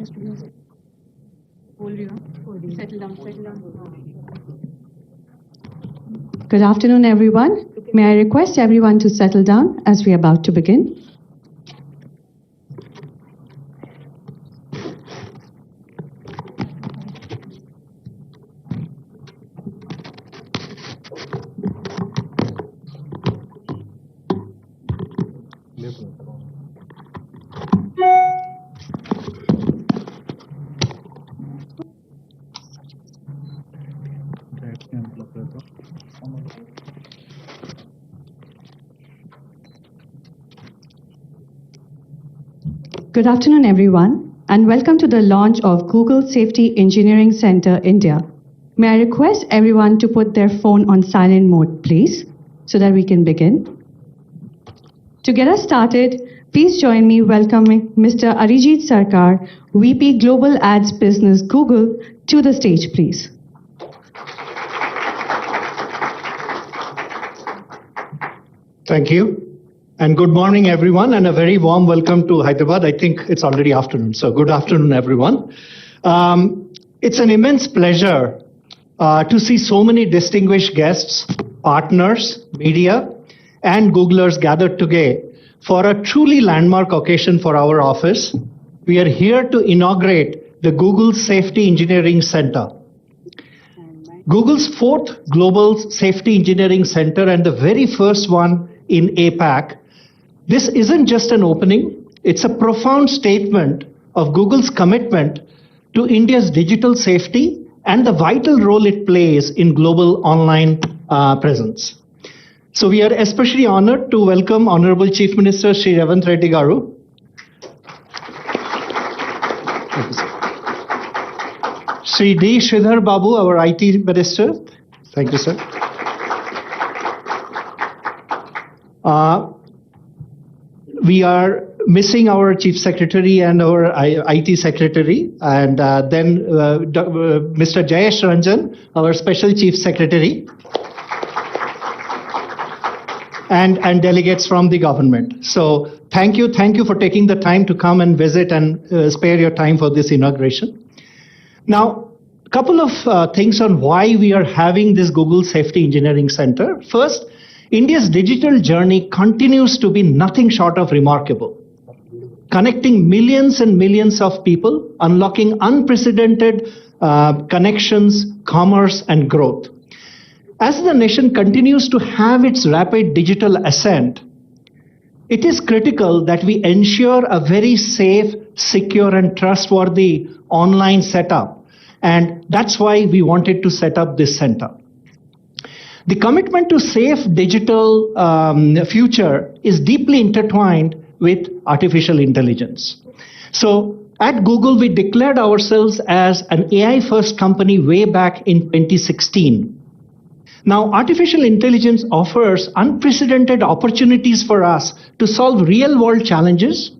Good afternoon, everyone. May I request everyone to settle down as we are about to begin? Good afternoon, everyone, and welcome to the launch of Google Safety Engineering Center, India. May I request everyone to put their phone on silent mode, please, so that we can begin. To get us started, please join me welcoming Mr. Arijit Sarkar, VP Global Ads Business, Google, to the stage, please. Thank you. And good morning, everyone, and a very warm welcome to Hyderabad. I think it's already afternoon, so good afternoon, everyone. It's an immense pleasure to see so many distinguished guests, partners, media, and Googlers gathered today for a truly landmark occasion for our office. We are here to inaugurate the Google Safety Engineering Center. Google's fourth Global Safety Engineering Center and the very first one in APAC. This isn't just an opening, it's a profound statement of Google's commitment to India's digital safety and the vital role it plays in global online presence. So we are especially honored to welcome Honorable Chief Minister Shri REVANTH Reddy Garu. Shri D. Sridhar Babu, our IT Minister. Thank you, sir. We are missing our Chief Secretary and our IT Secretary, and then Mr. Jayesh Ranjan, our Special Chief Secretary, and delegates from the government. So thank you for taking the time to come and visit and spare your time for this inauguration. Now, a couple of things on why we are having this Google Safety Engineering Center. First, India's digital journey continues to be nothing short of remarkable, connecting millions and millions of people, unlocking unprecedented connections, commerce, and growth. As the nation continues to have its rapid digital ascent, it is critical that we ensure a very safe, secure, and trustworthy online setup. And that's why we wanted to set up this center. The commitment to safe digital future is deeply intertwined with artificial intelligence. So at Google, we declared ourselves as an AI-first company way back in 2016. Now, artificial intelligence offers unprecedented opportunities for us to solve real-world challenges,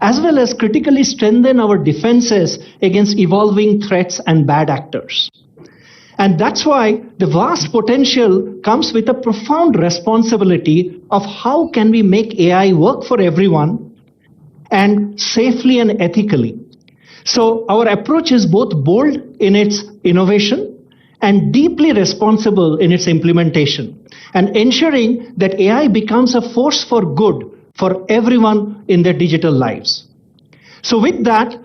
as well as critically strengthen our defenses against evolving threats and bad actors. And that's why the vast potential comes with a profound responsibility of how can we make AI work for everyone and safely and ethically. So our approach is both bold in its innovation and deeply responsible in its implementation, and ensuring that AI becomes a force for good for everyone in their digital lives. So with that,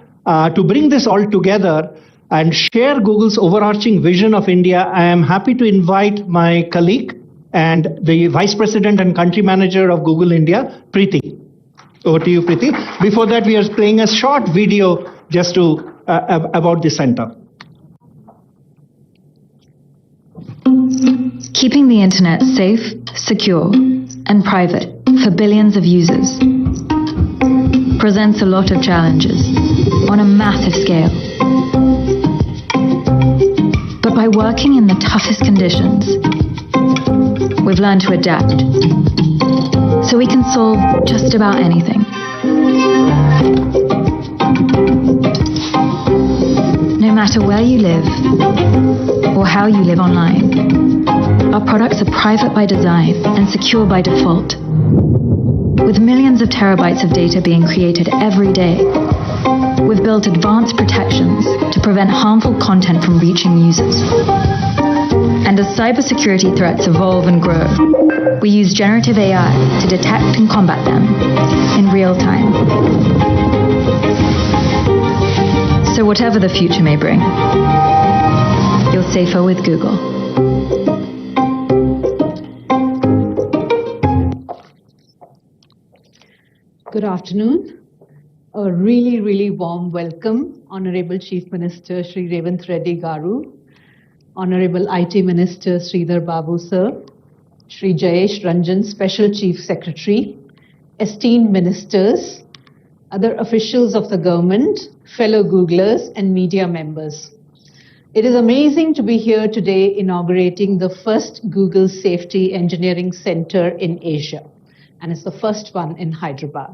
to bring this all together, and share Google's overarching vision of India, I am happy to invite my colleague and the Vice President and Country Manager of Google India, Preeti. Over to you, Preeti. Before that, we are playing a short video just to about the center. Keeping the internet safe, secure, and private for billions of users presents a lot of challenges on a massive scale. But by working in the toughest conditions, we've learned to adapt, so we can solve just about anything. No matter where you live or how you live online, our products are private by design and secure by default. With millions of terabytes of data being created every day, we've We've built advanced protections to prevent harmful content from reaching users. And as cybersecurity threats evolve and grow, we use generative AI to detect and combat them in real time. So whatever the future may bring, you're safer with Google. Good afternoon. A really, really warm welcome, Honorable Chief Minister Shri REVANTH Reddy Garu, Honorable IT Minister Sridhar Babu Sir, Shri Jayesh Ranjan, Special Chief Secretary, esteemed ministers, other officials of the government, fellow Googlers, and media members. It is amazing to be here today inaugurating the first Google Safety Engineering Center in Asia, and it's the first one in Hyderabad.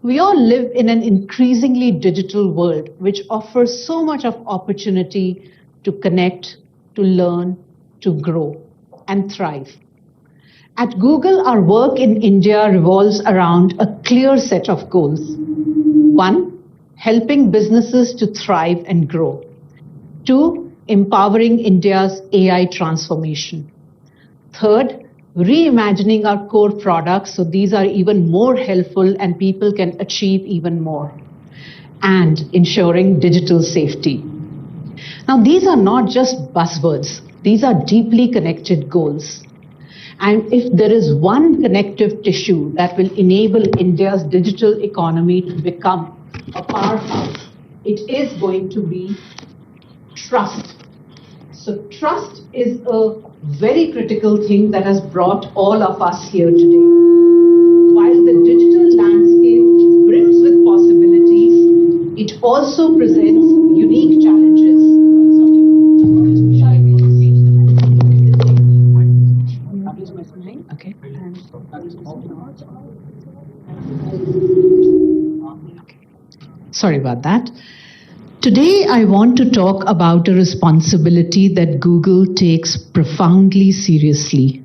We all live in an increasingly digital world, which offers so much of opportunity to connect, to learn, to grow, and thrive. At Google, our work in India revolves around a clear set of goals. One, helping businesses to thrive and grow. Two, empowering India's AI transformation. Third, reimagining our core products so these are even more helpful and people can achieve even more. And ensuring digital safety. Now, these are not just buzzwords. These are deeply connected goals. And if there is one connective tissue that will enable India's digital economy to become a powerhouse, it is going to be trust. So trust is a very critical thing that has brought all of us here today. While the digital landscape brims with possibilities, it also presents unique challenges. Okay. Sorry about that. Today, I want to talk about a responsibility that Google takes profoundly seriously,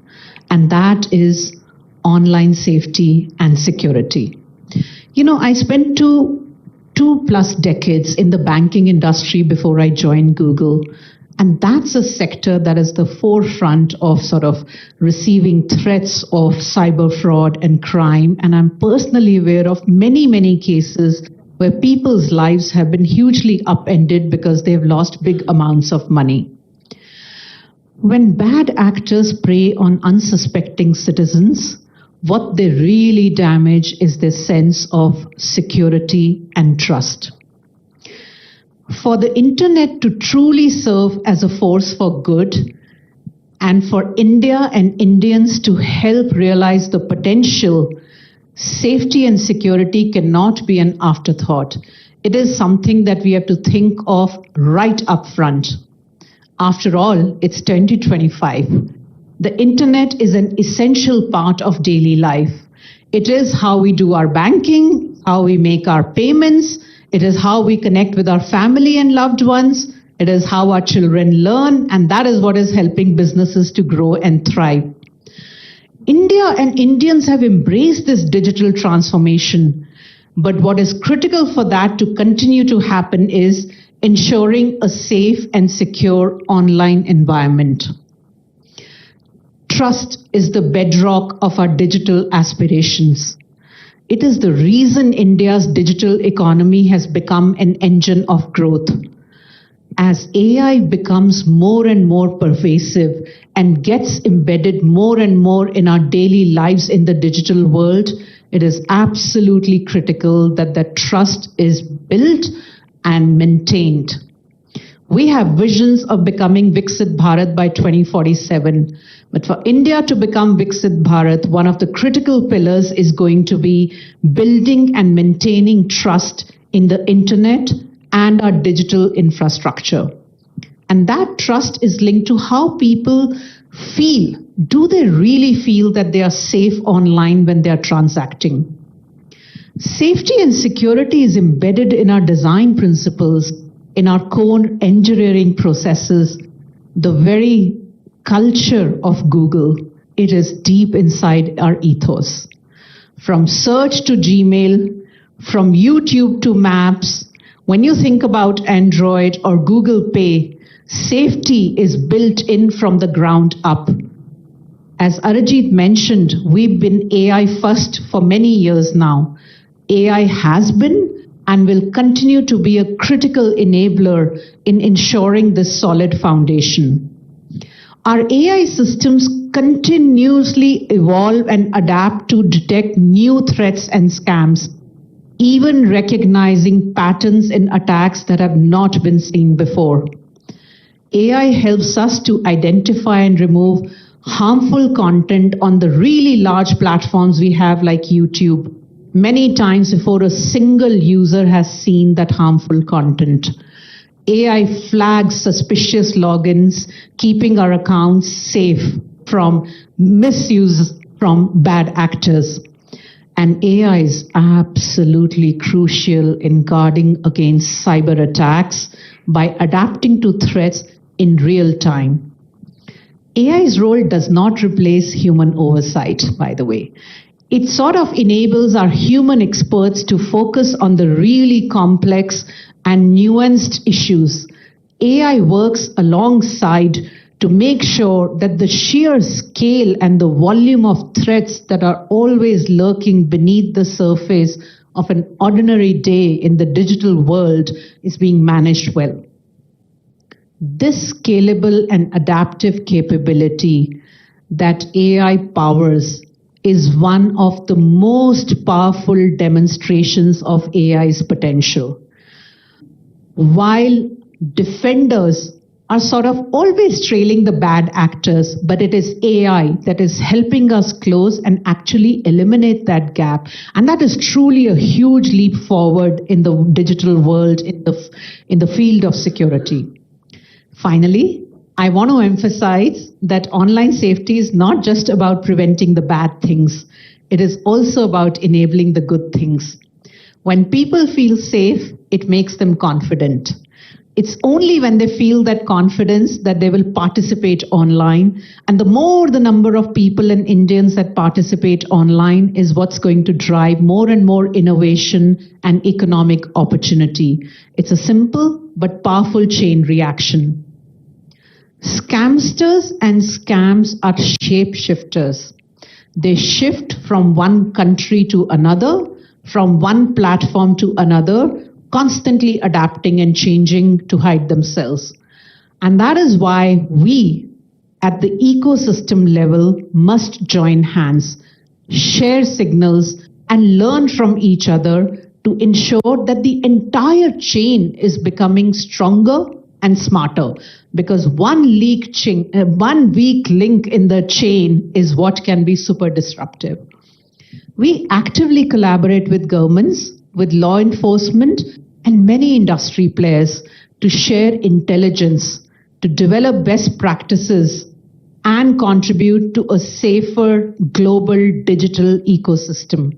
and that is online safety and security. You know, I spent two plus decades in the banking industry before I joined Google. And that's a sector that is the forefront of sort of receiving threats of cyber fraud and crime. And I'm personally aware of many, many cases where people's lives have been hugely upended because they've lost big amounts of money. When bad actors prey on unsuspecting citizens, what they really damage is their sense of security and trust. For the internet to truly serve as a force for good, and for India and Indians to help realize the potential, safety and security cannot be an afterthought. It is something that we have to think of right up front. After all, it's 2025. The internet is an essential part of daily life. It is how we do our banking, how we make our payments. It is how we connect with our family and loved ones. It is how our children learn, and that is what is helping businesses to grow and thrive. India and Indians have embraced this digital transformation, but what is critical for that to continue to happen is ensuring a safe and secure online environment. Trust is the bedrock of our digital aspirations. It is the reason India's digital economy has become an engine of growth. As AI becomes more and more pervasive and gets embedded more and more in our daily lives in the digital world, it is absolutely critical that that trust is built and maintained. We have visions of becoming Viksit Bharat by 2047. But for India to become Viksit Bharat, one of the critical pillars is going to be building and maintaining trust in the internet and our digital infrastructure. And that trust is linked to how people feel. Do they really feel that they are safe online when they are transacting? Safety and security is embedded in our design principles, in our core engineering processes, the very culture of Google. It is deep inside our ethos. From search to Gmail, from YouTube to Maps, When you think about Android or Google Pay, safety is built in from the ground up. As Arijit mentioned, we've been AI first for many years now. AI has been and will continue to be a critical enabler in ensuring this solid foundation. Our AI systems continuously evolve and adapt to detect new threats and scams, even recognizing patterns in attacks that have not been seen before. AI helps us to identify and remove harmful content on the really large platforms we have like YouTube, many times before a single user has seen that harmful content. AI flags suspicious logins, keeping our accounts safe from misuse from bad actors. And AI is absolutely crucial in guarding against cyber attacks by adapting to threats in real time. AI's role does not replace human oversight, by the way. It sort of enables our human experts to focus on the really complex and nuanced issues. AI works alongside to make sure that the sheer scale and the volume of threats that are always lurking beneath the surface of an ordinary day in the digital world is being managed well. This scalable and adaptive capability that AI powers is one of the most powerful demonstrations of AI's potential. While defenders are sort of always trailing the bad actors, but it is AI that is helping us close and actually eliminate that gap. And that is truly a huge leap forward in the digital world, in the field of security. Finally, I want to emphasize that online safety is not just about preventing the bad things. It is also about enabling the good things. When people feel safe, it makes them confident. It's only when they feel that confidence that they will participate online. And the more the number of people and Indians that participate online is what's going to drive more and more innovation and economic opportunity. It's a simple but powerful chain reaction. Scamsters and scams are shapeshifters. They shift from one country to another, from one platform to another, constantly adapting and changing to hide themselves. And that is why we, at the ecosystem level, must join hands, share signals, and learn from each other to ensure that the entire chain is becoming stronger and smarter. Because one weak link in the chain is what can be super disruptive. We actively collaborate with governments, with law enforcement, and many industry players to share intelligence, to develop best practices, and contribute to a safer global digital ecosystem.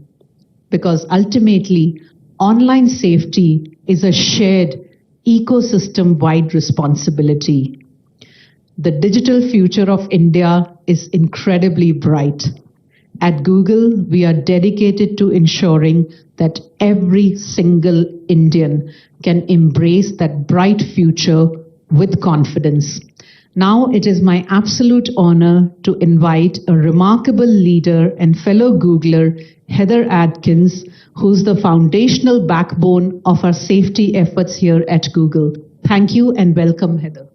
Because ultimately, online safety is a shared ecosystem-wide responsibility. The digital future of India is incredibly bright. At Google, we are dedicated to ensuring that every single Indian can embrace that bright future with confidence. Now it is my absolute honor to invite a remarkable leader and fellow Googler, Heather Adkins, who's the foundational backbone of our safety efforts here at Google. Thank you and welcome, Heather.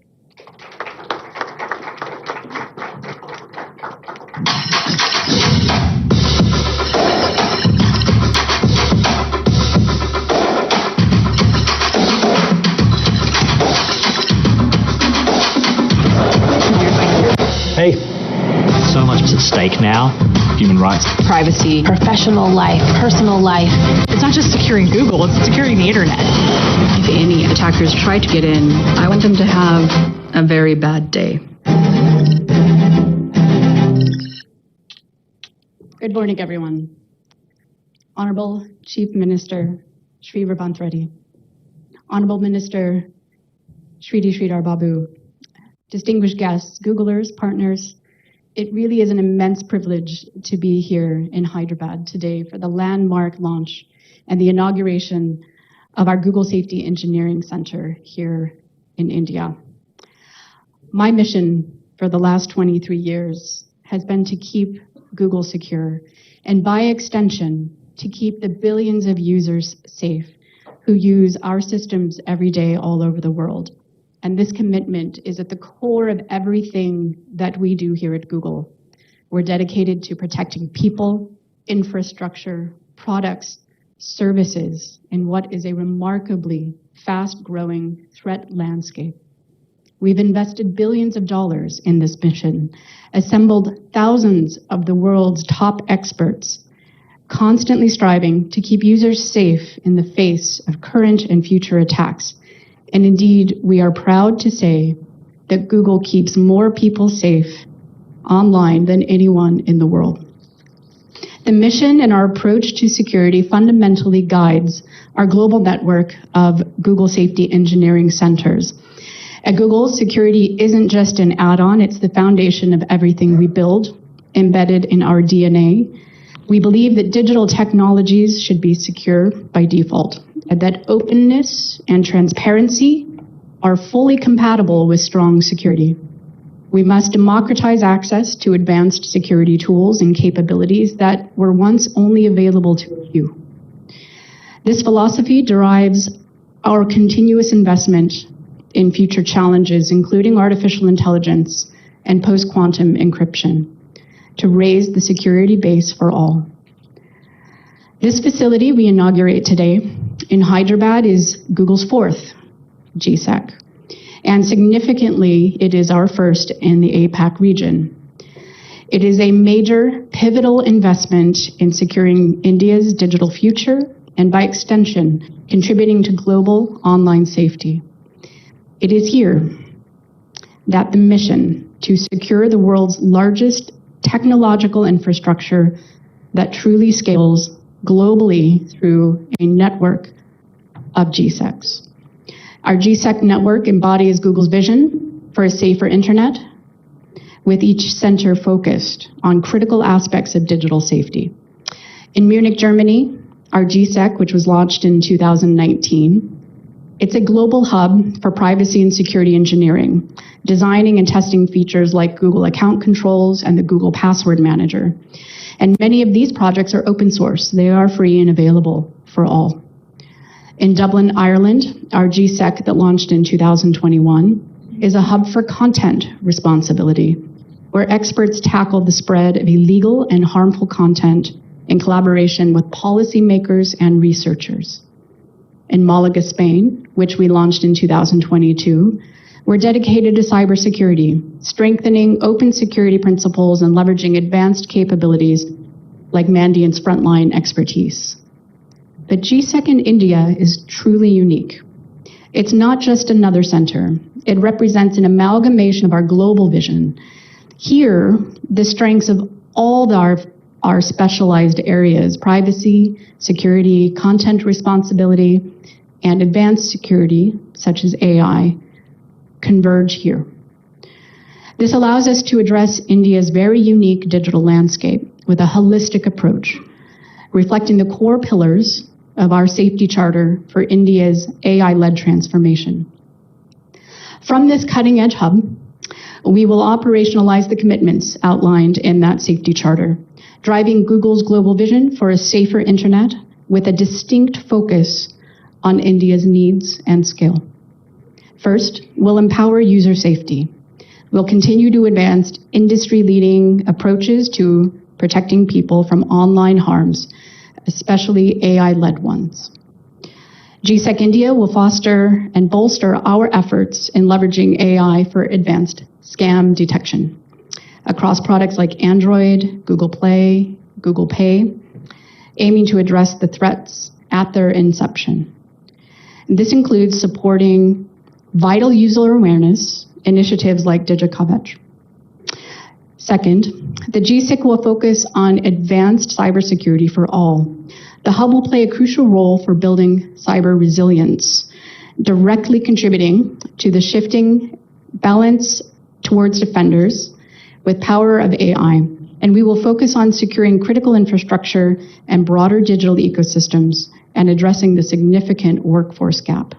Hey, so much is at stake now. Human rights, privacy, professional life, personal life. It's not just securing Google, it's securing the internet. If any attackers try to get in, I want them to have a very bad day. Good morning, everyone. Honorable Chief Minister Shri REVANTH Reddy, Honorable Minister Sridhar Sridhar Babu, distinguished guests, Googlers, partners, it really is an immense privilege to be here in Hyderabad today for the landmark launch and the inauguration of our Google Safety Engineering Center here in India. My mission for the last 23 years has been to keep Google secure, and by extension, to keep the billions of users safe who use our systems every day all over the world. And this commitment is at the core of everything that we do here at Google. We're dedicated to protecting people, infrastructure, products, services in what is a remarkably fast-growing threat landscape. We've invested billions of dollars in this mission, assembled thousands of the world's top experts, constantly striving to keep users safe in the face of current and future attacks. And indeed, we are proud to say that Google keeps more people safe online than anyone in the world. The mission and our approach to security fundamentally guides our global network of Google Safety Engineering Centers. At Google, security isn't just an add-on, it's the foundation of everything we build, embedded in our DNA. We believe that digital technologies should be secure by default, and that openness and transparency are fully compatible with strong security. We must democratize access to advanced security tools and capabilities that were once only available to a few. This philosophy derives our continuous investment in future challenges, including artificial intelligence and post-quantum encryption, to raise the security base for all. This facility we inaugurate today in Hyderabad is Google's fourth GSEC, and significantly, it is our first in the APAC region. It is a major pivotal investment in securing India's digital future and, by extension, contributing to global online safety. It is here that the mission to secure the world's largest technological infrastructure that truly scales globally through a network of GSECs. Our GSEC network embodies Google's vision for a safer internet, with each center focused on critical aspects of digital safety. In Munich, Germany, our GSEC, which was launched in 2019, it's a global hub for privacy and security engineering, designing and testing features like Google Account Controls and the Google Password Manager. And many of these projects are open source. They are free and available for all. In Dublin, Ireland, our GSEC that launched in 2021 is a hub for content responsibility, where experts tackle the spread of illegal and harmful content in collaboration with policymakers and researchers. In Malaga, Spain, which we launched in 2022, we're dedicated to cybersecurity, strengthening open security principles and leveraging advanced capabilities like Mandiant's frontline expertise. But GSEC in India is truly unique. It's not just another center. It represents an amalgamation of our global vision. Here, the strengths of all our specialized areas, privacy, security, content responsibility, and advanced security, such as AI, converge here. This allows us to address India's very unique digital landscape with a holistic approach, reflecting the core pillars of our safety charter for India's AI-led transformation. From this cutting-edge hub, we will operationalize the commitments outlined in that safety charter, driving Google's global vision for a safer internet with a distinct focus on India's needs and scale. First, we'll empower user safety. We'll continue to advance industry-leading approaches to protecting people from online harms, especially AI-led ones. GSEC India will foster and bolster our efforts in leveraging AI for advanced scam detection across products like Android, Google Play, Google Pay, aiming to address the threats at their inception. This includes supporting vital user awareness initiatives like DigiKavach. Second, the GSEC will focus on advanced cybersecurity for all. The hub will play a crucial role for building cyber resilience, directly contributing to the shifting balance towards defenders with power of AI. And we will focus on securing critical infrastructure and broader digital ecosystems and addressing the significant workforce gap.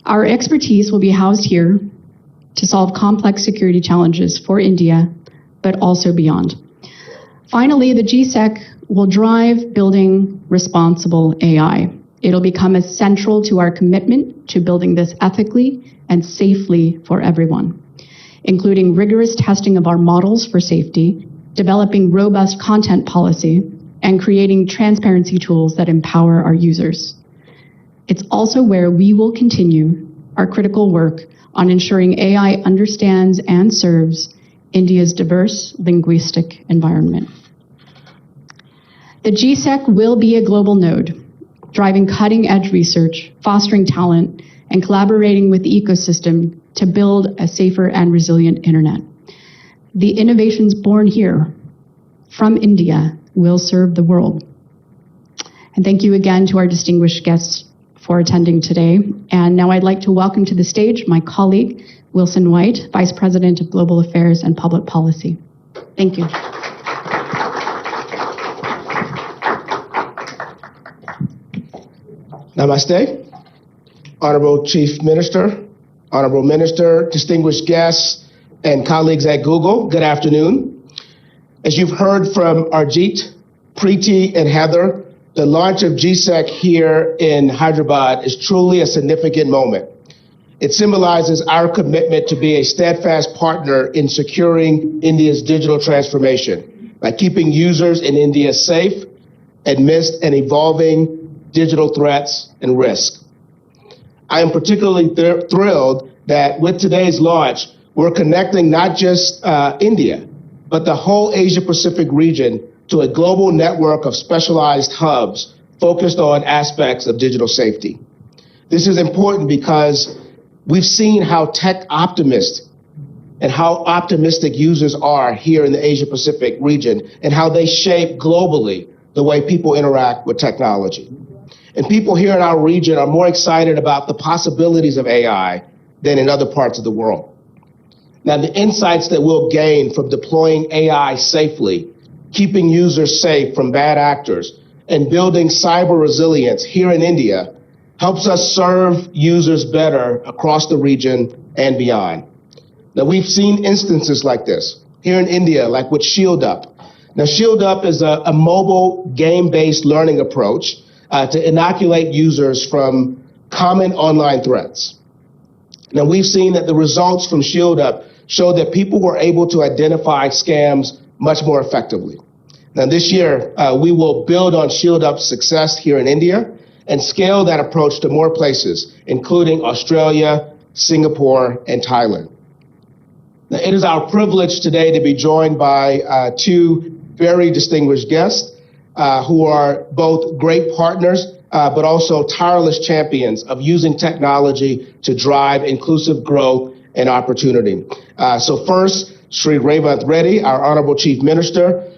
Our expertise will be housed here to solve complex security challenges for India, but also beyond. Finally, the GSEC will drive building responsible AI. It'll become as central to our commitment to building this ethically and safely for everyone, including rigorous testing of our models for safety, developing robust content policy, and creating transparency tools that empower our users. It's also where we will continue our critical work on ensuring AI understands and serves India's diverse linguistic environment. The GSEC will be a global node, driving cutting-edge research, fostering talent, and collaborating with the ecosystem to build a safer and resilient internet. The innovations born here from India will serve the world. And thank you again to our distinguished guests for attending today. And now I'd like to welcome to the stage my colleague, Wilson White, Vice President of Global Affairs and Public Policy. Thank you. Namaste. Honorable Chief Minister, Honorable Minister, distinguished guests, and colleagues at Google, good afternoon. As you've heard from Arjit, Preeti, and Heather, the launch of GSEC here in Hyderabad is truly a significant moment. It symbolizes our commitment to be a steadfast partner in securing India's digital transformation by keeping users in India safe amidst an evolving digital threats and risk. I am particularly thrilled that with today's launch, we're connecting not just India, but the whole Asia-Pacific region to a global network of specialized hubs focused on aspects of digital safety. This is important because we've seen how tech optimists and how optimistic users are here in the Asia-Pacific region and how they shape globally the way people interact with technology. And people here in our region are more excited about the possibilities of AI than in other parts of the world. Now, the insights that we'll gain from deploying AI safely, keeping users safe from bad actors, and building cyber resilience here in India helps us serve users better across the region and beyond. Now, we've seen instances like this here in India, like with Shield Up. Now, Shield Up is a mobile game-based learning approach to inoculate users from common online threats. Now, we've seen that the results from Shield Up show that people were able to identify scams much more effectively. Now, this year, we will build on Shield Up's success here in India and scale that approach to more places, including Australia, Singapore, and Thailand. Now, it is our privilege today to be joined by two very distinguished guests who are both great partners, but also tireless champions of using technology to drive inclusive growth and opportunity. So first, Shri REVANTH Reddy, our Honorable Chief Minister,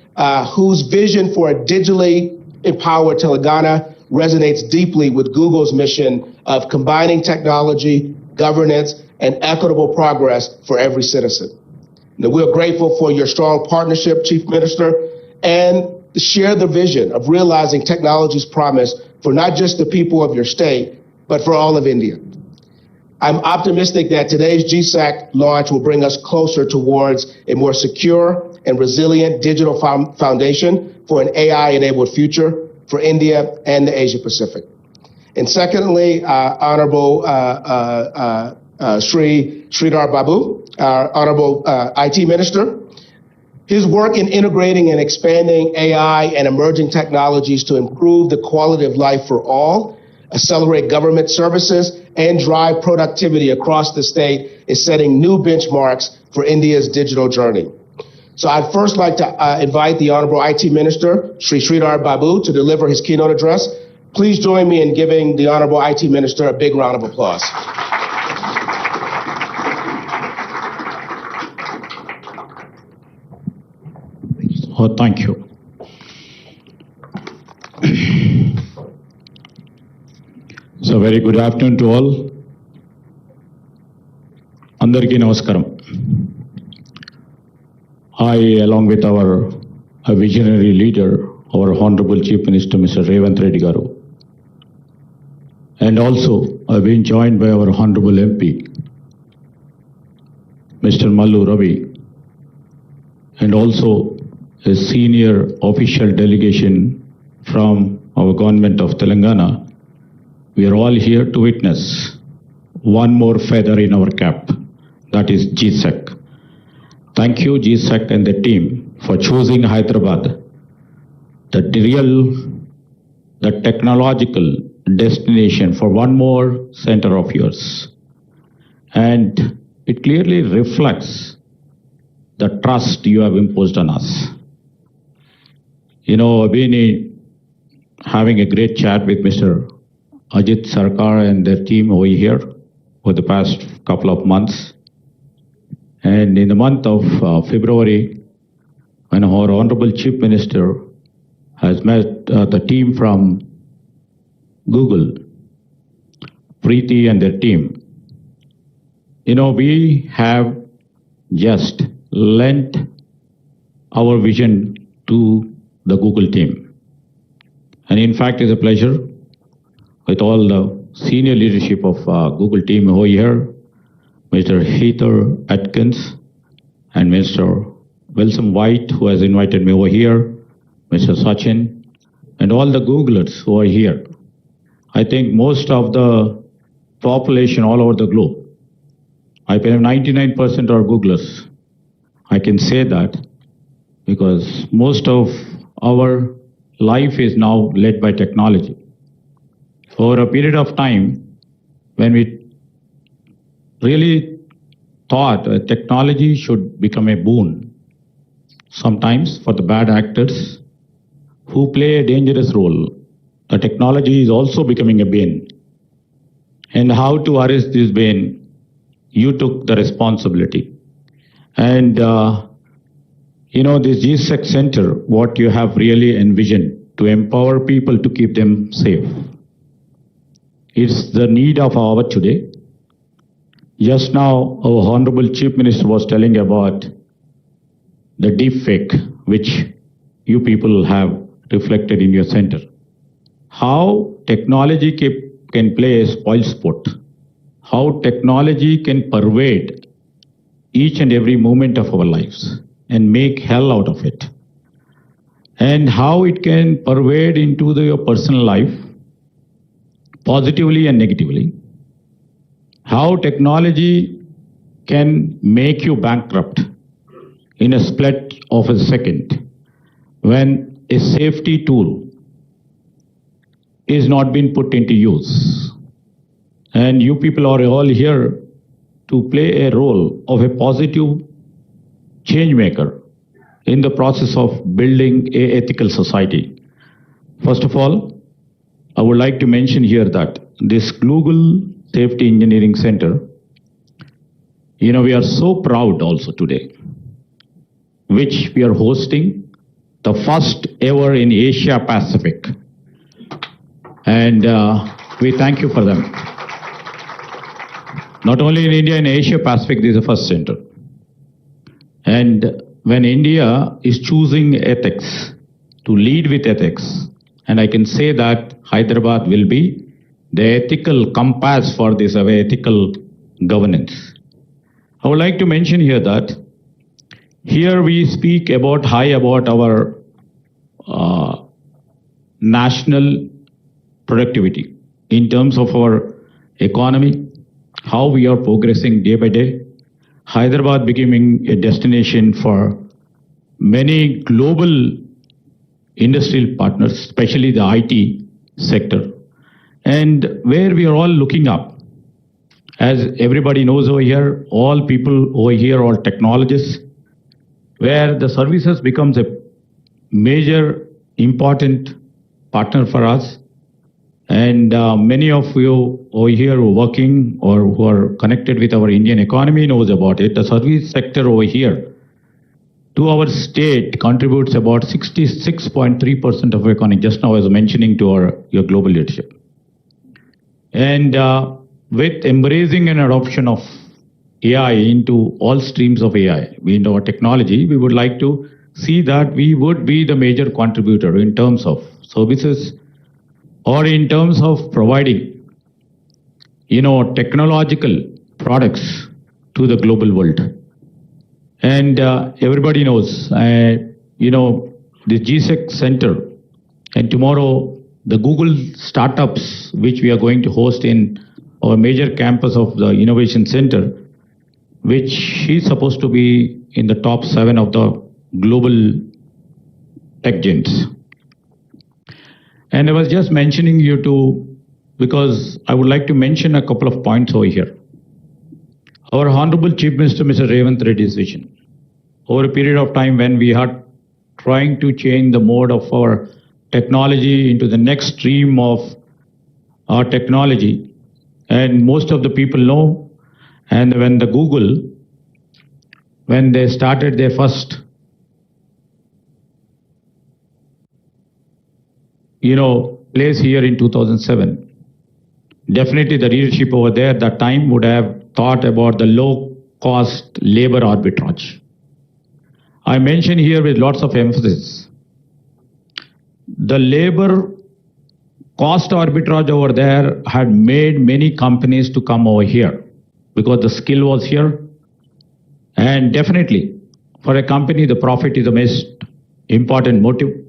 whose vision for a digitally empowered Telangana resonates deeply with Google's mission of combining technology, governance, and equitable progress for every citizen. Now, we're grateful for your strong partnership, Chief Minister, and share the vision of realizing technology's promise for not just the people of your state, but for all of India. I'm optimistic that today's GSEC launch will bring us closer towards a more secure and resilient digital foundation for an AI-enabled future for India and the Asia-Pacific. And secondly, Honorable Shri Sridhar Babu, our Honorable IT Minister. His work in integrating and expanding AI and emerging technologies to improve the quality of life for all, accelerate government services, and drive productivity across the state is setting new benchmarks for India's digital journey. So I'd first like to invite the Honorable IT Minister, Shri Sridhar Babu, to deliver his keynote address. Please join me in giving the Honorable IT Minister a big round of applause. Oh, thank you. So very good afternoon to all. Andariki namaskaram. I, along with our visionary leader, our Honorable Chief Minister, Mr. REVANTH Reddy Garu. And also, I've been joined by our Honorable MP, Mr. Mallu Ravi, and also a senior official delegation from our government of Telangana. We are all here to witness one more feather in our cap, that is GSEC. Thank you, GSEC and the team, for choosing Hyderabad, the technological destination for one more center of yours. And it clearly reflects the trust you have imposed on us. You know, I've been having a great chat with Mr. Ajit Sarkar and their team over here for the past couple of months. And in the month of February, when our Honorable Chief Minister has met the team from Google, Preeti and their team, you know, we have just lent our vision to the Google team. And in fact, it's a pleasure with all the senior leadership of Google team over here, Mr. Heather Atkins and Mr. Wilson White, who has invited me over here, Mr. Sachin, and all the Googlers who are here. I think most of the population all over the globe, I believe 99% are Googlers. I can say that because most of our life is now led by technology. For a period of time, when we really thought that technology should become a boon, sometimes for the bad actors who play a dangerous role, the technology is also becoming a bane. And how to arrest this bane, you took the responsibility. And you know, this GSEC Center, what you have really envisioned to empower people to keep them safe. It's the need of our hour today. Just now, our Honorable Chief Minister was telling about the deepfake, which you people have reflected in your center. How technology can play a spoilsport. How technology can pervade each and every moment of our lives and make hell out of it. And how it can pervade into your personal life, positively and negatively. How technology can make you bankrupt in a split of a second when a safety tool is not being put into use. And you people are all here to play a role of a positive change maker in the process of building an ethical society. First of all, I would like to mention here that this Google Safety Engineering Center, you know, we are so proud also today, which we are hosting the first ever in Asia Pacific. And we thank you for them. Not only in India, in Asia Pacific, this is the first center. And when India is choosing ethics, to lead with ethics, and I can say that Hyderabad will be the ethical compass for this ethical governance. I would like to mention here that here we speak about our national productivity in terms of our economy, how we are progressing day by day. Hyderabad becoming a destination for many global industrial partners, especially the IT sector, and where we are all looking up. As everybody knows over here, all people over here are technologists, where the services becomes a major important partner for us. And many of you over here who are working or who are connected with our Indian economy knows about it. The service sector over here to our state contributes about 66.3% of our economy. Just now I was mentioning to your global leadership. And with embracing and adoption of AI into all streams of AI, in our technology, we would like to see that we would be the major contributor in terms of services or in terms of providing, technological products to the global world. And everybody knows, the GSEC Center and tomorrow the Google startups, which we are going to host in our major campus of the Innovation Center, which is supposed to be in the top 7 of the global tech giants. And I was just mentioning you to, because I would like to mention a couple of points over here. Our Honorable Chief Minister, Mr. REVANTH Reddy's vision, over a period of time when we are trying to change the mode of our technology into the next stream of our technology, and most of the people know, and when the Google, when they started their first place here in 2007, definitely the leadership over there at that time would have thought about the low cost labor arbitrage. I mention here with lots of emphasis, the labor cost arbitrage over there had made many companies to come over here because the skill was here. And definitely for a company, the profit is the most important motive.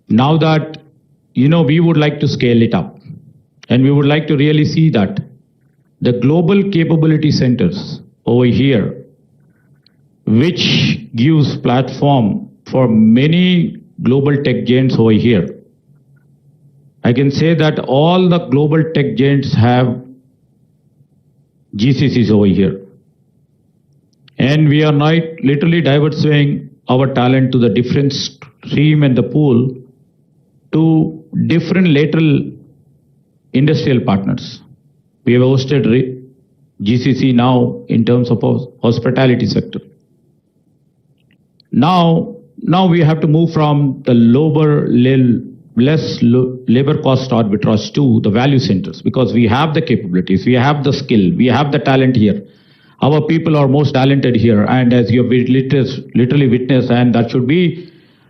Now that, we would like to scale it up, and we would like to really see that the global capability centers over here, which gives platform for many global tech giants over here. I can say that all the global tech giants have GCCs over here. And we are not literally diversifying our talent to the different stream and the pool to different lateral industrial partners. We have hosted GCC now in terms of hospitality sector. Now we have to move from the less labor cost arbitrage to the value centers, because we have the capabilities, we have the skill, we have the talent here. Our people are most talented here, and as you have literally witnessed, and that should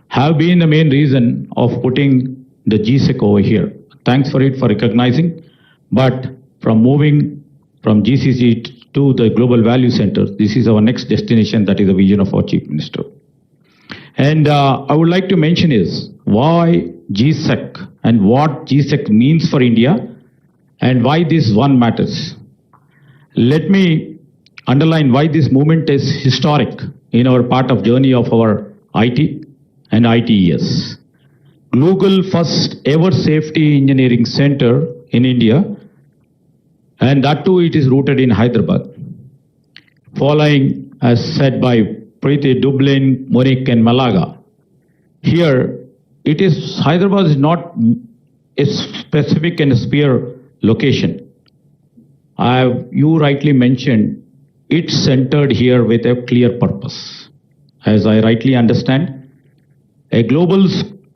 have been the main reason of putting the GSEC over here. Thanks for it, for recognizing. But from moving from GCC to the global value center, this is our next destination. That is the vision of our Chief Minister. And I would like to mention is why GSEC and what GSEC means for India and why this one matters. Let me underline why this movement is historic in our part of journey of our IT and ITES. Google first ever safety engineering center in India, and that too it is rooted in Hyderabad. Following, as said by Preeti, Dublin, Munich and Malaga. Here, Hyderabad is not a specific and sphere location. You rightly mentioned, it's centered here with a clear purpose. As I rightly understand, a global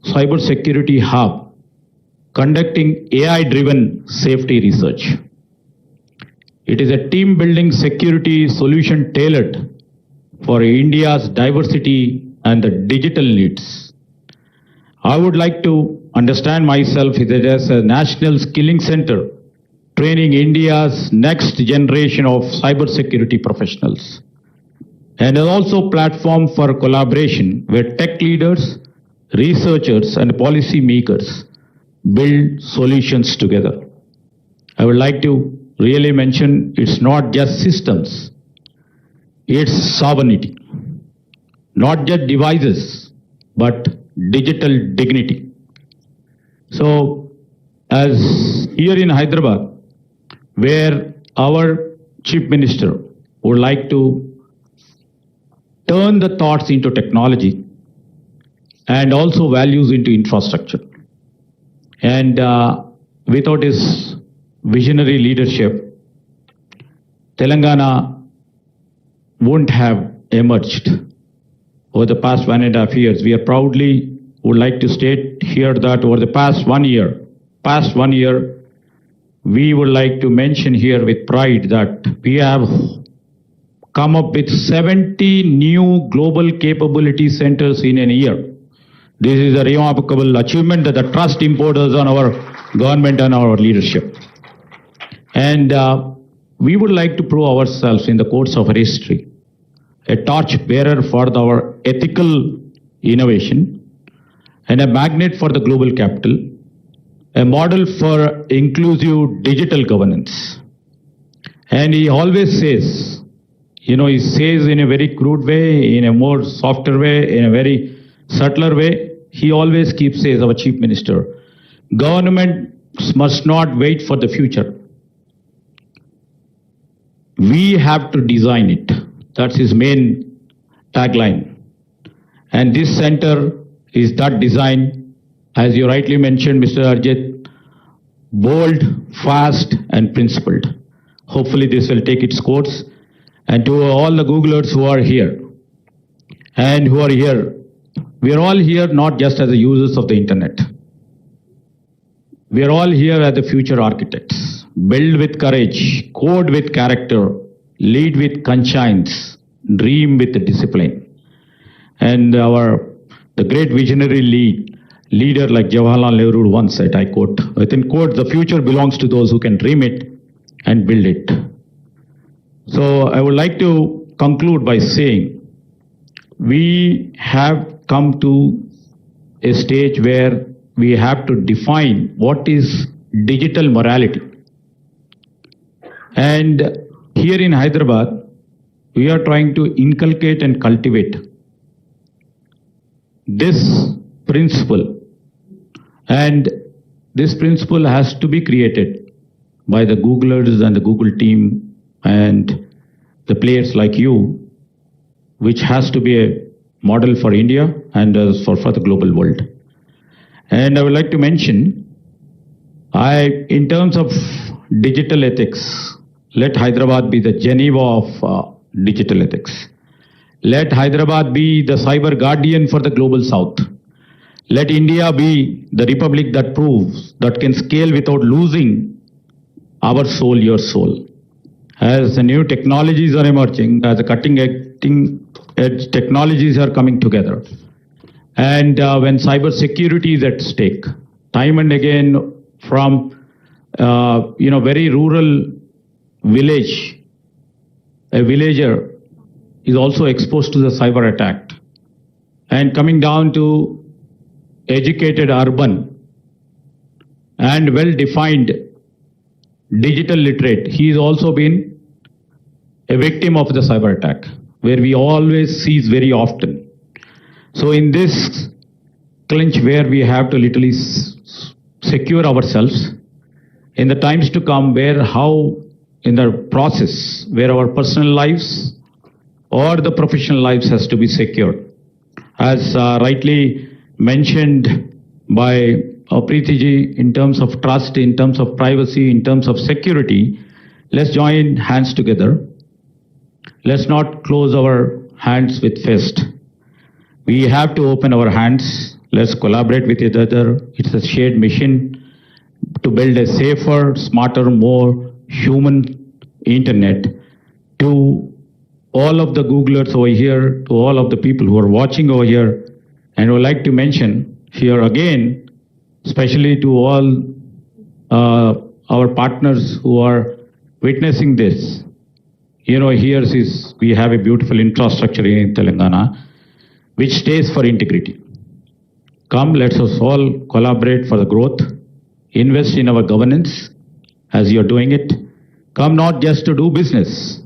cybersecurity hub conducting AI-driven safety research. It is a team-building security solution tailored for India's diversity and the digital needs. I would like to understand myself as a national skilling center training India's next generation of cybersecurity professionals, and also platform for collaboration where tech leaders, researchers and policy makers build solutions together. I would like to really mention it's not just systems, it's sovereignty. Not just devices, but digital dignity. So, as here in Hyderabad, where our Chief Minister would like to turn the thoughts into technology and also values into infrastructure. And without his visionary leadership, Telangana won't have emerged over the past 1.5 years. We are proudly would like to state here that over the past one year, we would like to mention here with pride that we have come up with 70 new global capability centers in a year. This is a remarkable achievement that the trust imposes on our government and our leadership. And we would like to prove ourselves in the course of history, a torch bearer for our ethical innovation and a magnet for the global capital, a model for inclusive digital governance. And he always says, he says in a very crude way, in a more softer way, in a very subtler way, he always keeps says, our Chief Minister, governments must not wait for the future. We have to design it. That's his main tagline. And this center is that design, as you rightly mentioned, Mr. Arjit, bold, fast, and principled. Hopefully this will take its course. And to all the Googlers who are here, and who are here, we are all here not just as the users of the internet. We are all here as the future architects. Build with courage, code with character, lead with conscience, dream with discipline. And the great visionary leader like Jawaharlal Nehru once said, I quote, within quote, the future belongs to those who can dream it and build it. So I would like to conclude by saying, we have come to a stage where we have to define what is digital morality. And here in Hyderabad, we are trying to inculcate and cultivate this principle. And this principle has to be created by the Googlers and the Google team and the players like you, which has to be a model for India and for the global world. And I would like to mention, in terms of digital ethics, let Hyderabad be the Geneva of digital ethics. Let Hyderabad be the cyber guardian for the global south. Let India be the republic that proves that can scale without losing our soul, your soul. As the new technologies are emerging, as the cutting edge technologies are coming together, and when cyber security is at stake, time and again from very rural village, a villager is also exposed to the cyber attack, and coming down to educated urban and well-defined digital literate, he has also been a victim of the cyber attack, where we always see very often. So in this clinch where we have to literally secure ourselves, in the times to come in the process where our personal lives or the professional lives has to be secured. As rightly mentioned by Preeti ji, in terms of trust, in terms of privacy, in terms of security, let's join hands together. Let's not close our hands with fist. We have to open our hands. Let's collaborate with each other. It's a shared mission to build a safer, smarter, more human internet. To all of the Googlers over here, to all of the people who are watching over here, and I would like to mention here again, especially to all our partners who are witnessing this. We have a beautiful infrastructure in Telangana, which stays for integrity. Come, let us all collaborate for the growth, invest in our governance as you're doing it. Come not just to do business,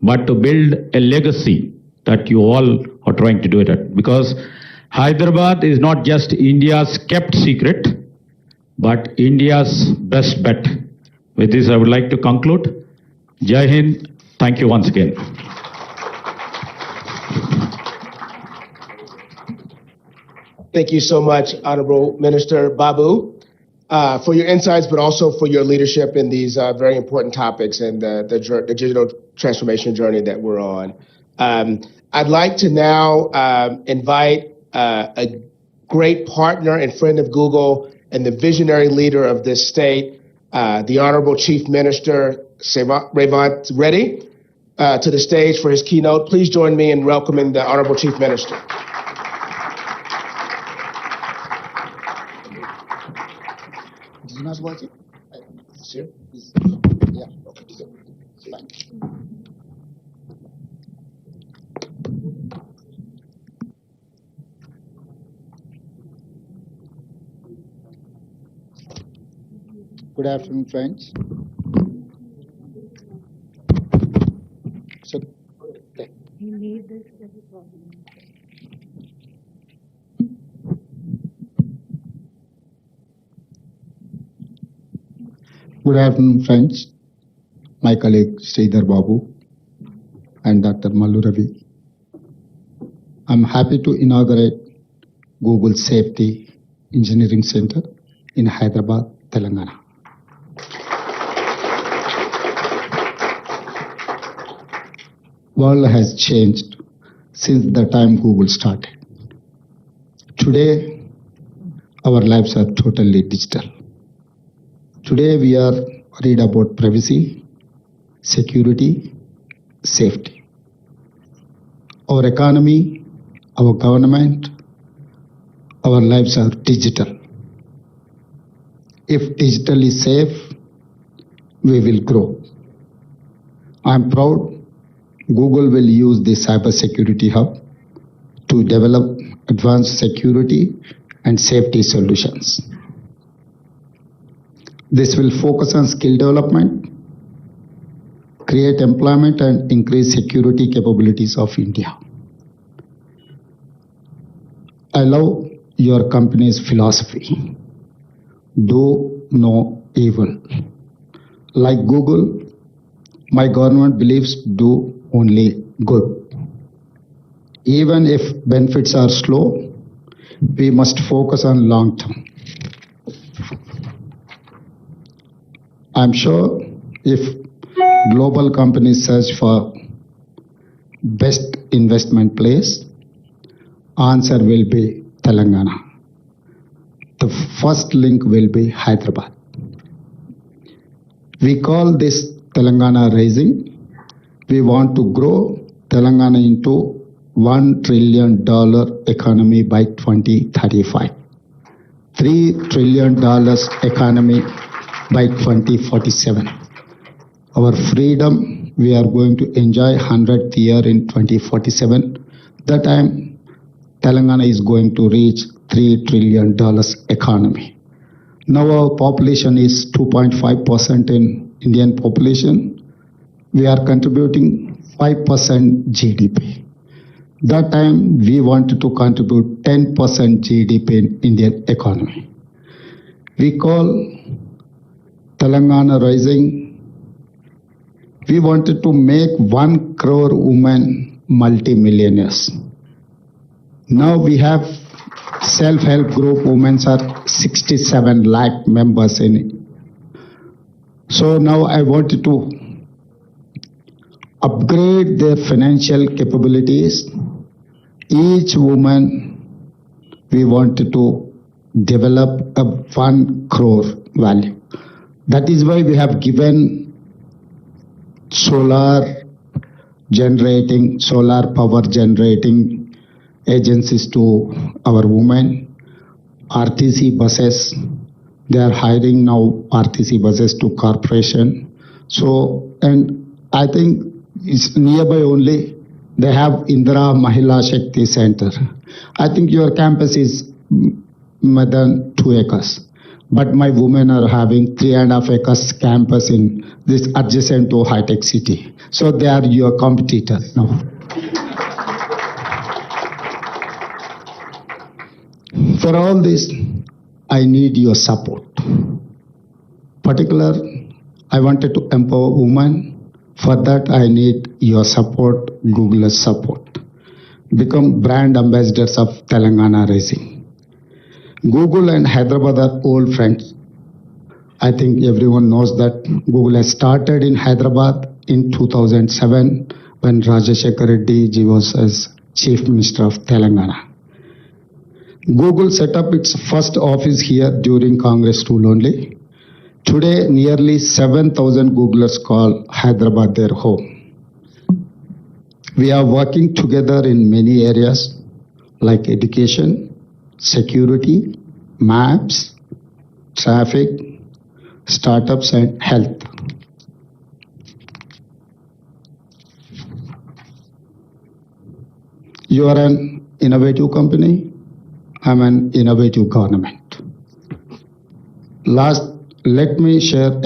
but to build a legacy that you all are trying to do it at. Because Hyderabad is not just India's kept secret, but India's best bet. With this, I would like to conclude. Jai Hind. Thank you once again. Thank you so much, Honorable Minister Babu, for your insights, but also for your leadership in these very important topics and the digital transformation journey that we're on. I'd like to now invite a great partner and friend of Google and the visionary leader of this state, the Honorable Chief Minister, REVANTH Reddy, to the stage for his keynote. Please join me in welcoming the Honorable Chief Minister. This is not working? Sure. Yeah, okay. Fine. Good afternoon, friends. So, good afternoon, friends. My colleague Sridhar Babu and Dr. Mallu Ravi. I'm happy to inaugurate Google Safety Engineering Center in Hyderabad, Telangana. World has changed since the time Google started. Today, our lives are totally digital. Today, we are worried about privacy, security, safety. Our economy, our government, our lives are digital. If digital is safe, we will grow. I'm proud Google will use the cybersecurity hub to develop advanced security and safety solutions. This will focus on skill development, create employment, and increase security capabilities of India. I love your company's philosophy. Do no evil. Like Google, my government believes do only good. Even if benefits are slow, we must focus on long term. I'm sure if global companies search for best investment place, answer will be Telangana. The first link will be Hyderabad. We call this Telangana Rising. We want to grow Telangana into $1 trillion economy by 2035. $3 trillion economy by 2047. Our freedom, we are going to enjoy 100th year in 2047. That time, Telangana is going to reach $3 trillion economy. Now our population is 2.5% in Indian population. We are contributing 5% GDP. That time, we wanted to contribute 10% GDP in Indian economy. We call Telangana Rising. We wanted to make 1 crore women multi-millionaires. Now we have self-help group women are 67 lakh members in it. So now I wanted to upgrade their financial capabilities. Each woman, we wanted to develop a 1 crore value. That is why we have given solar power generating agencies to our women. RTC buses, they are hiring now RTC buses to corporation. So, and I think it's nearby only, they have Indira Mahila Shakti Center. I think your campus is more than 2 acres. But my women are having 3.5 acres campus in this adjacent to high-tech city. So they are your competitors now. For all this, I need your support. Particular, I wanted to empower women. For that, I need your support, Google's support. Become brand ambassadors of Telangana Rising. Google and Hyderabad are old friends. I think everyone knows that Google has started in Hyderabad in 2007 when Rajashekar Reddy ji was as Chief Minister of Telangana. Google set up its first office here during Congress rule only. Today, nearly 7,000 Googlers call Hyderabad their home. We are working together in many areas like education, security, maps, traffic, startups, and health. You are an innovative company. I'm an innovative government. Let me share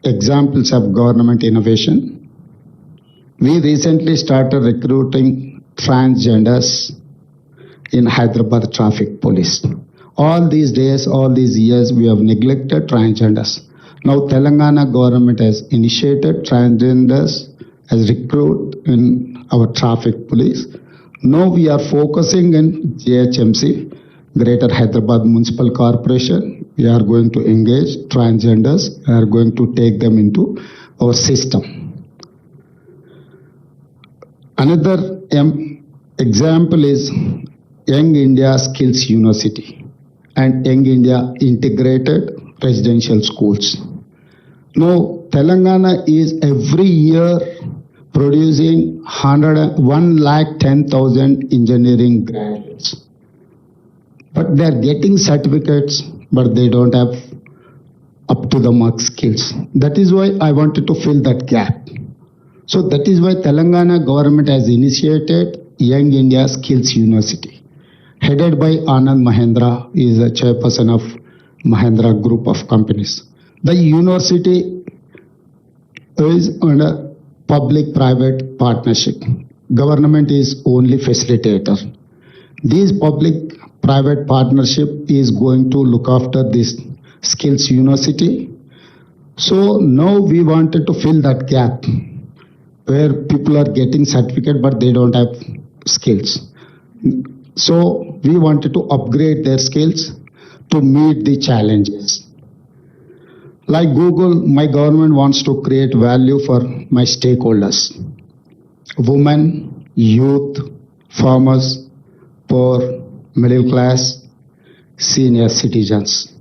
examples of government innovation. We recently started recruiting transgenders in Hyderabad traffic police. All these days, all these years, we have neglected transgenders. Now Telangana government has initiated transgenders as recruit in our traffic police. Now we are focusing in GHMC, Greater Hyderabad Municipal Corporation. We are going to engage transgenders. We are going to take them into our system. Another example is Young India Skills University and Young India Integrated Residential Schools. Now Telangana is every year producing 110,000 engineering graduates. But they are getting certificates, but they don't have up to the mark skills. That is why I wanted to fill that gap. So that is why Telangana government has initiated Young India Skills University, headed by Anand Mahendra, he is a chairperson of Mahendra Group of Companies. The university is under public-private partnership. Government is only facilitator. This public-private partnership is going to look after this skills university. So now we wanted to fill that gap where people are getting certificate but they don't have skills. So we wanted to upgrade their skills to meet the challenges. Like Google, my government wants to create value for my stakeholders: women, youth, farmers, poor, middle class, senior citizens.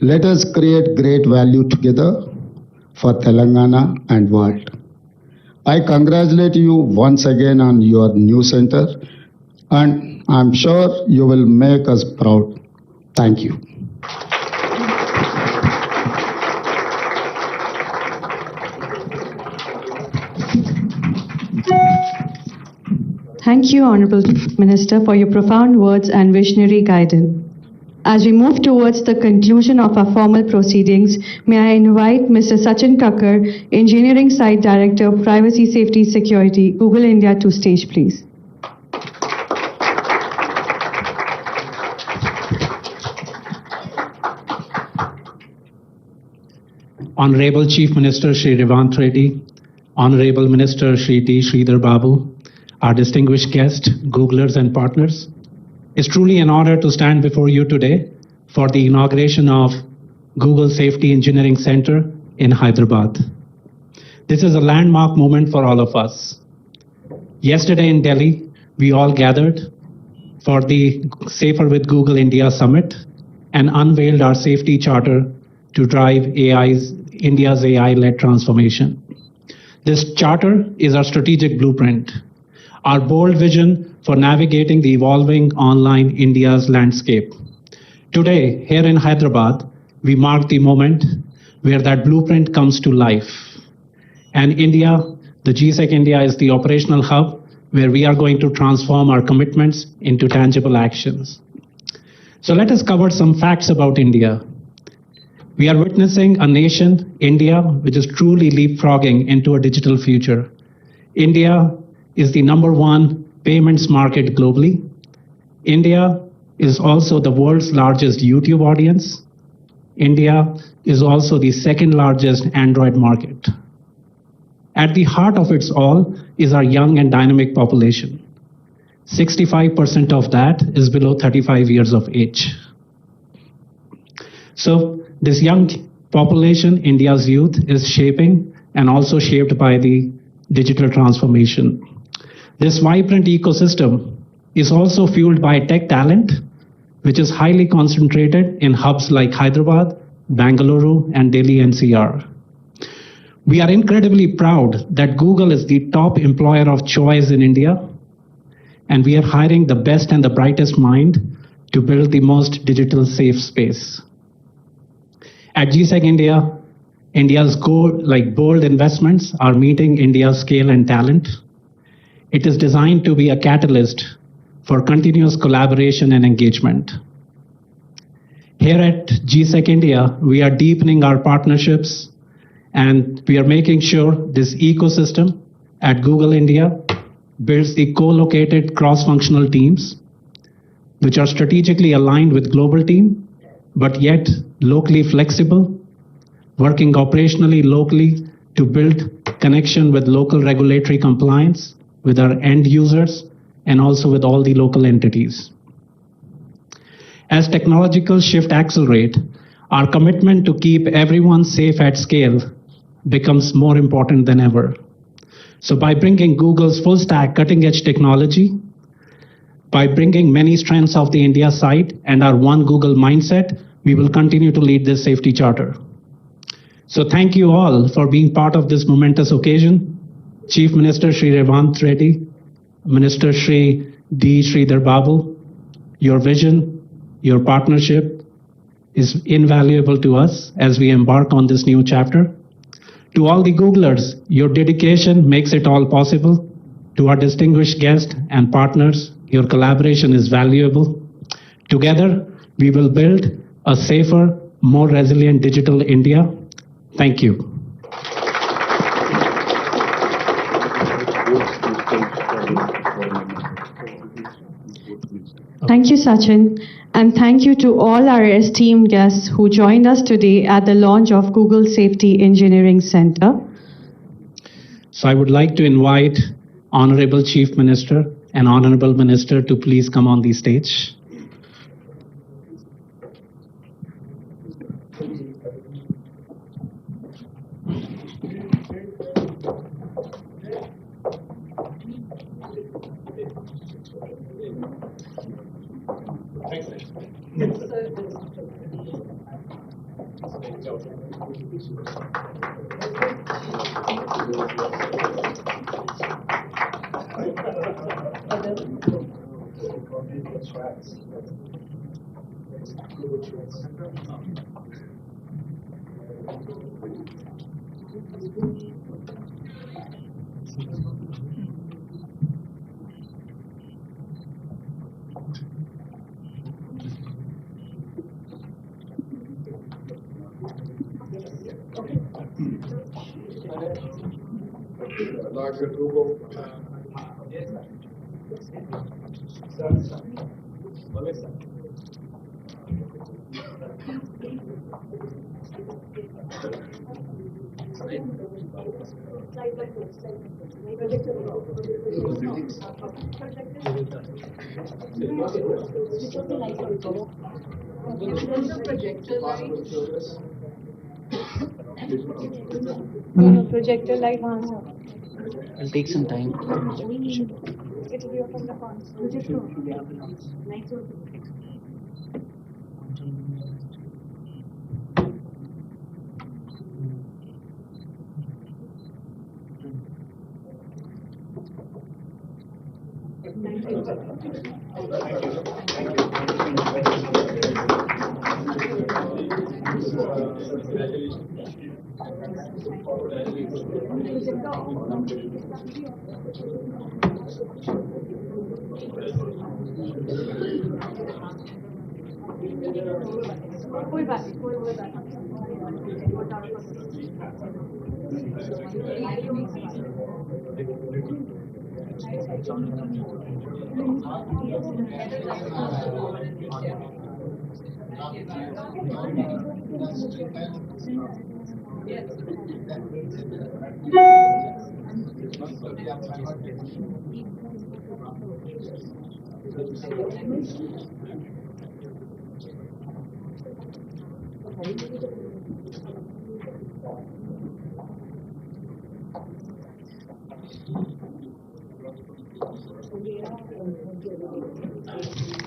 Let us create great value together for Telangana and world. I congratulate you once again on your new center, and I'm sure you will make us proud. Thank you. Thank you, Honorable Minister, for your profound words and visionary guidance. As we move towards the conclusion of our formal proceedings, may I invite Mr. Sachin Kakkar, Engineering Site Director, Privacy, Safety, Security, Google India, to stage, please. Honorable Chief Minister Shri REVANTH Reddy, Honorable Minister Shri T. Sridhar Babu, our distinguished guests, Googlers and partners, it's truly an honor to stand before you today for the inauguration of Google Safety Engineering Center in Hyderabad. This is a landmark moment for all of us. Yesterday in Delhi, we all gathered for the Safer with Google India Summit and unveiled our safety charter to drive India's AI-led transformation. This charter is our strategic blueprint, our bold vision for navigating the evolving online India's landscape. Today, here in Hyderabad, we mark the moment where that blueprint comes to life. And India, the GSEC India, is the operational hub where we are going to transform our commitments into tangible actions. So let us cover some facts about India. We are witnessing a nation, India, which is truly leapfrogging into a digital future. India is the #1 payments market globally. India is also the world's largest YouTube audience. India is also the second largest Android market. At the heart of it all is our young and dynamic population. 65% of that is below 35 years of age. So this young population, India's youth, is shaping and also shaped by the digital transformation. This vibrant ecosystem is also fueled by tech talent, which is highly concentrated in hubs like Hyderabad, Bangalore, and Delhi NCR. We are incredibly proud that Google is the top employer of choice in India, and we are hiring the best and the brightest mind to build the most digital safe space. At GSEC India, India's bold investments are meeting India's scale and talent. It is designed to be a catalyst for continuous collaboration and engagement. Here at GSEC India, we are deepening our partnerships, and we are making sure this ecosystem at Google India builds the co-located cross-functional teams, which are strategically aligned with global team, but yet locally flexible, working operationally locally to build connection with local regulatory compliance, with our end users, and also with all the local entities. As technological shift accelerate, our commitment to keep everyone safe at scale becomes more important than ever. So by bringing Google's full stack cutting edge technology, by bringing many strengths of the India side and our one Google mindset, we will continue to lead this safety charter. So thank you all for being part of this momentous occasion. Chief Minister Shri REVANTH Reddy, Minister Shri D. Sridhar Babu, your vision, your partnership is invaluable to us as we embark on this new chapter. To all the Googlers, your dedication makes it all possible. To our distinguished guests and partners, your collaboration is valuable. Together, we will build a safer, more resilient digital India. Thank you. Thank you, Sachin. And thank you to all our esteemed guests who joined us today at the launch of Google Safety Engineering Center. So I would like to invite Honorable Chief Minister and Honorable Minister to please come on the stage. Projector light. It'll take some time. It will be from the projector.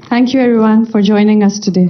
Thank you, everyone, for joining us today.